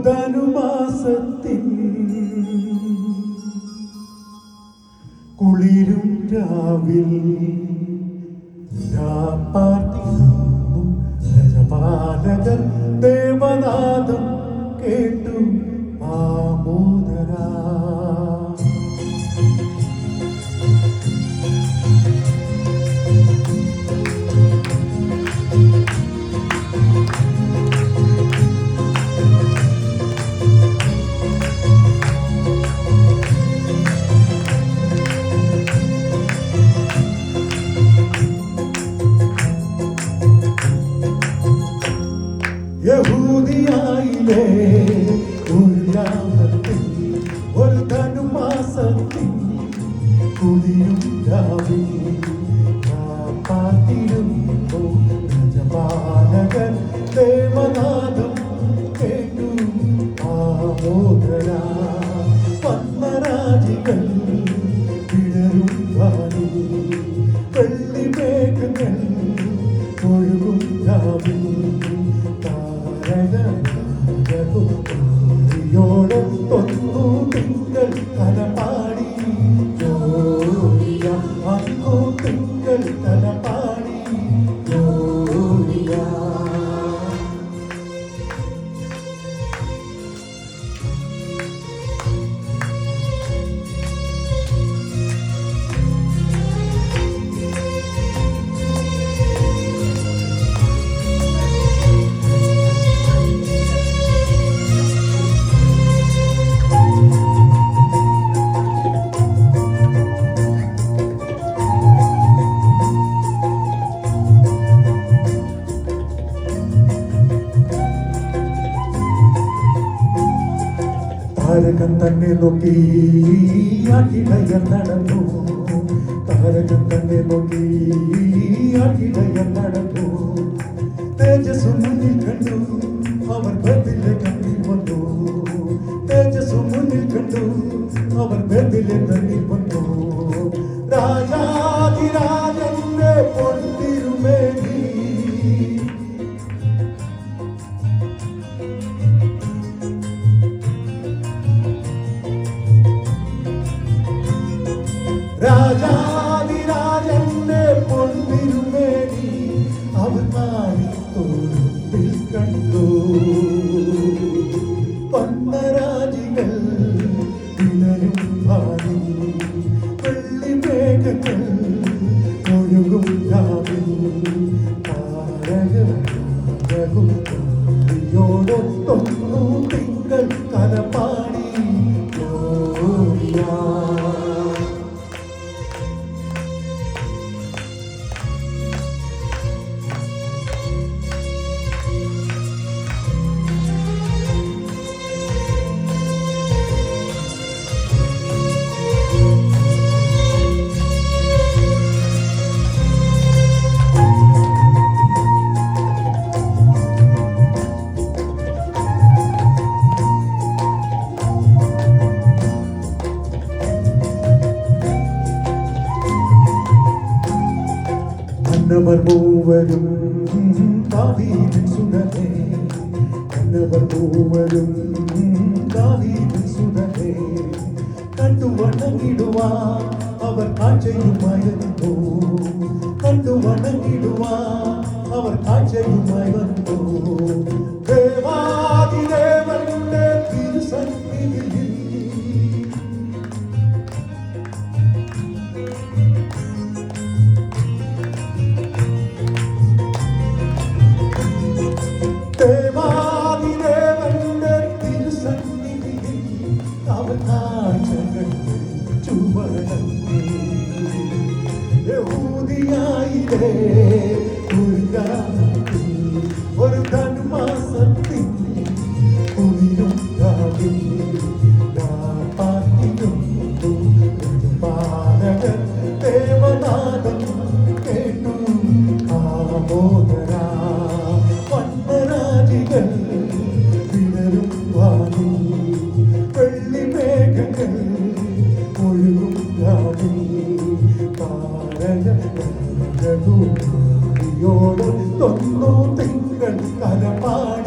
ധനുമാസത്തിൻ കുളിരും രാവിൽ പാർത്തിരുന്നു രജപാലകർ ദേവനാദം കേട്ടു ആമോദരാ. യഹൂദിയായിലെ ഒരു ഗ്രാമത്തിൽ ഒരു ധനുമാസത്തിൽ കുളിരും രാവിൽ പാർത്തിരുന്നു രജപാലകർ ദേവനാദം കേട്ടു ആമോദരാ. പത്മരാജികൾ വിടരും വാനിൽ വെള്ളിമേഘങ്ങൾ ഒഴുകും രാവിൽ ോടൊന്നു തിങ്കൾ കലപാടി ജോലിയ അന്നു തിങ്കൾ കലപാടി ജോലിയ. താരകം തന്നെ നോക്കി അഖിലയർ നടന്നു. താരകം തന്നെ നോക്കി അഖിലയർ നടന്നു. തേജസ്സു മുന്നിൽ കണ്ടു അവർ ബദിലെ കണ്ണിൽ വന്നു. തേജസ്സു മുന്നിൽ കണ്ടു അവർ ബദിലെ കണ്ണിൽ വന്നു. രാജാതിരാജന്റെ പൊൻതിരുമേനി രാജാതിരാജന്റെ പൊൻതിരുമേനി അവർ മാറിത്തോടുമ്പിൽ കണ്ടു. പത്മരാജികൾ വിളരും ഭാവിൽ വെള്ളിമേഘങ്ങൾ ഒഴുകും രാവിൽ താരകോടൊന്നു തിങ്കൾ കലപാടി ജോലിയാ. കന്നവർ മൂവരും ദാവീദിൻ സുതനേ. കന്നവർ മൂവരും ദാവീദിൻ സുതനേ. കണ്ടു വണങ്ങിടുവാൻ അവർ കാഴ്ചയുമായിരുന്നു. കണ്ടു വണങ്ങിടുവാൻ അവർ കാഴ്ചയുമായി വന്നു. ദേവാദിദേവന്റെ തിരുസന്നിധിയിൽ ദേവാദിദേവന്റെ തിരുസന്നിധിയിൽ അവർ കാഴ്ചകൾ ചുവടങ്ങി. യഹൂദിയായിലെ ഒരു ഗ്രാമത്തിൽ ഒരു ധനുമാസത്തിൽ കുളിരും രാവിൽ പാർത്തിരുന്നു രജപാലകർ ദേവനാദം കേട്ടു ആമോദരാ. പത്മരാജികൾ വിടരും വാനിൽ വെള്ളിമേഘങ്ങൾ ഒഴുകും രാവിൽ താരകോടൊന്നു തിങ്കൾ കലപാടി